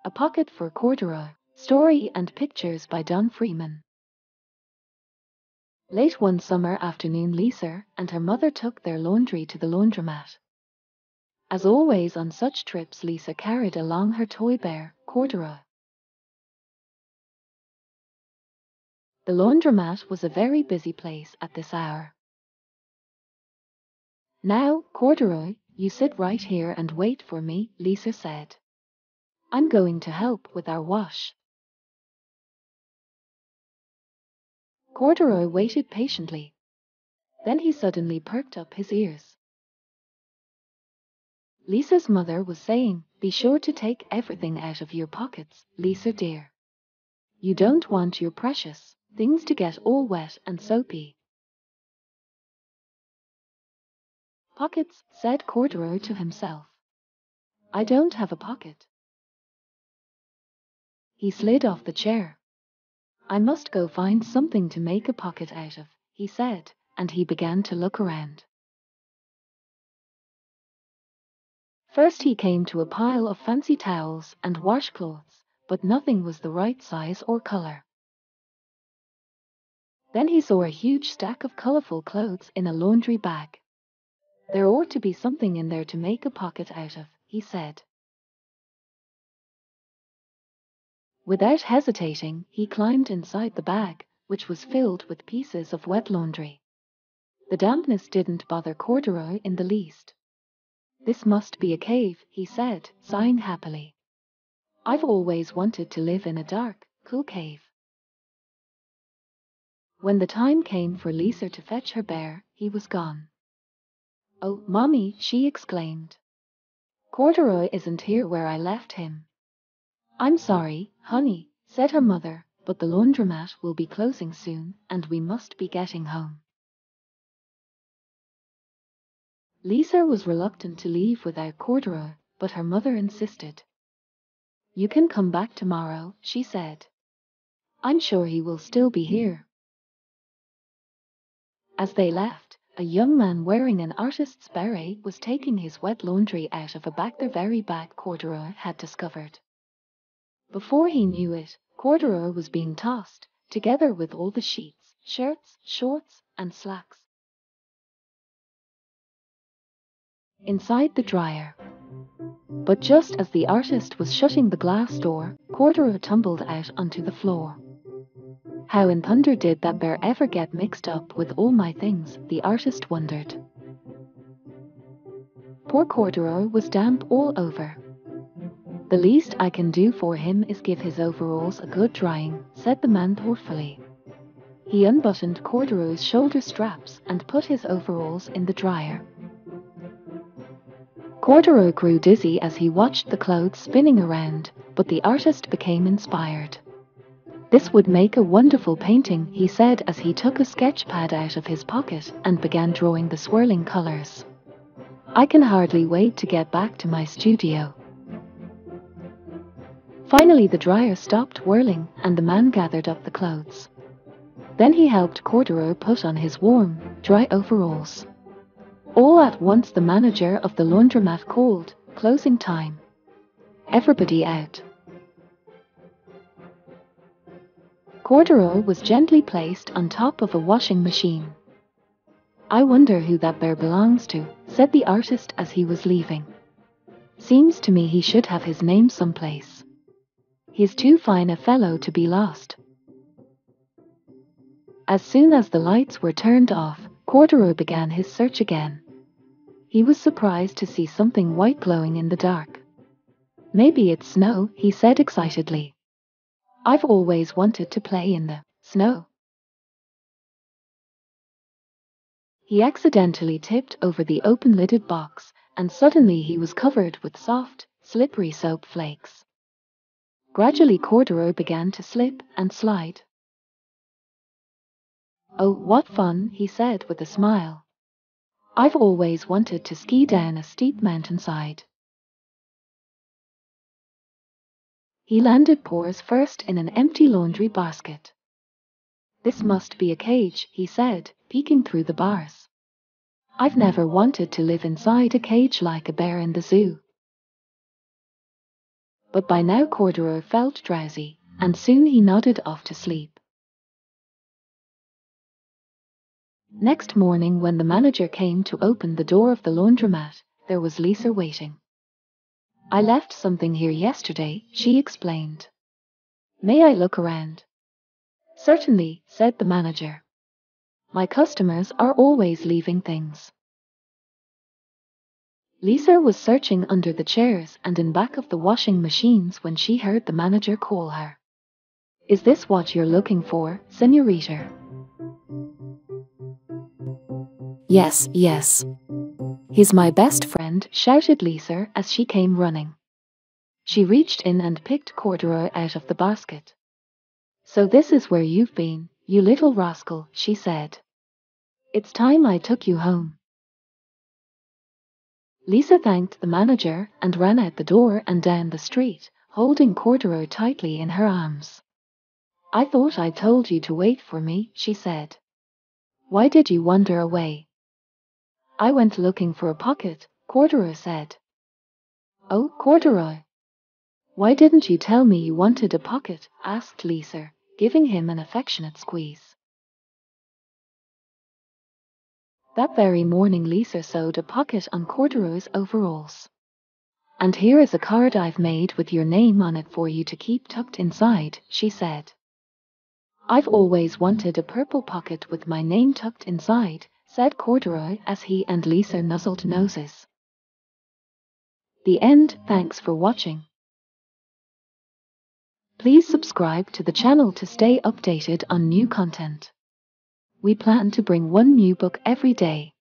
A Pocket for Corduroy. Story and pictures by Don Freeman. Late one summer afternoon, Lisa and her mother took their laundry to the laundromat. As always on such trips, Lisa carried along her toy bear, Corduroy. The laundromat was a very busy place at this hour. "Now, Corduroy, you sit right here and wait for me," Lisa said. "I'm going to help with our wash." Corduroy waited patiently. Then he suddenly perked up his ears. Lisa's mother was saying, "Be sure to take everything out of your pockets, Lisa dear. You don't want your precious things to get all wet and soapy." "Pockets," said Corduroy to himself. "I don't have a pocket." He slid off the chair. "I must go find something to make a pocket out of," he said, and he began to look around. First he came to a pile of fancy towels and washcloths, but nothing was the right size or color. Then he saw a huge stack of colorful clothes in a laundry bag. "There ought to be something in there to make a pocket out of," he said. Without hesitating, he climbed inside the bag, which was filled with pieces of wet laundry. The dampness didn't bother Corduroy in the least. "This must be a cave," he said, sighing happily. "I've always wanted to live in a dark, cool cave." When the time came for Lisa to fetch her bear, he was gone. "Oh, Mommy," she exclaimed. "Corduroy isn't here where I left him." "I'm sorry, honey," said her mother, "but the laundromat will be closing soon, and we must be getting home." Lisa was reluctant to leave without Corduroy, but her mother insisted. "You can come back tomorrow," she said. "I'm sure he will still be here." As they left, a young man wearing an artist's beret was taking his wet laundry out of a bag the very bag Corduroy had discovered. Before he knew it, Corduroy was being tossed, together with all the sheets, shirts, shorts, and slacks, inside the dryer. But just as the artist was shutting the glass door, Corduroy tumbled out onto the floor. "How in thunder did that bear ever get mixed up with all my things?" the artist wondered. Poor Corduroy was damp all over. "The least I can do for him is give his overalls a good drying," said the man thoughtfully. He unbuttoned Corduroy's shoulder straps and put his overalls in the dryer. Corduroy grew dizzy as he watched the clothes spinning around, but the artist became inspired. "This would make a wonderful painting," he said as he took a sketch pad out of his pocket and began drawing the swirling colors. "I can hardly wait to get back to my studio." Finally the dryer stopped whirling and the man gathered up the clothes. Then he helped Corduroy put on his warm, dry overalls. All at once the manager of the laundromat called, "Closing time. Everybody out." Corduroy was gently placed on top of a washing machine. "I wonder who that bear belongs to," said the artist as he was leaving. "Seems to me he should have his name someplace. He's too fine a fellow to be lost." As soon as the lights were turned off, Corduroy began his search again. He was surprised to see something white glowing in the dark. "Maybe it's snow," he said excitedly. "I've always wanted to play in the snow." He accidentally tipped over the open-lidded box, and suddenly he was covered with soft, slippery soap flakes. Gradually Corduroy began to slip and slide. "Oh, what fun," he said with a smile. "I've always wanted to ski down a steep mountainside." He landed paws first in an empty laundry basket. "This must be a cage," he said, peeking through the bars. "I've never wanted to live inside a cage like a bear in the zoo." But by now Corduroy felt drowsy, and soon he nodded off to sleep. Next morning, when the manager came to open the door of the laundromat, there was Lisa waiting. "I left something here yesterday," she explained. "May I look around?" "Certainly," said the manager. "My customers are always leaving things." Lisa was searching under the chairs and in back of the washing machines when she heard the manager call her. "Is this what you're looking for, señorita?" "Yes, yes. He's my best friend," shouted Lisa as she came running. She reached in and picked Corduroy out of the basket. "So this is where you've been, you little rascal," she said. "It's time I took you home." Lisa thanked the manager and ran out the door and down the street, holding Corduroy tightly in her arms. "I thought I told you to wait for me," she said. "Why did you wander away?" "I went looking for a pocket," Corduroy said. "Oh, Corduroy. Why didn't you tell me you wanted a pocket?" asked Lisa, giving him an affectionate squeeze. That very morning Lisa sewed a pocket on Corduroy's overalls. "And here is a card I've made with your name on it for you to keep tucked inside," she said. "I've always wanted a purple pocket with my name tucked inside," said Corduroy as he and Lisa nuzzled noses. The end. Thanks for watching. Please subscribe to the channel to stay updated on new content. We plan to bring one new book every day.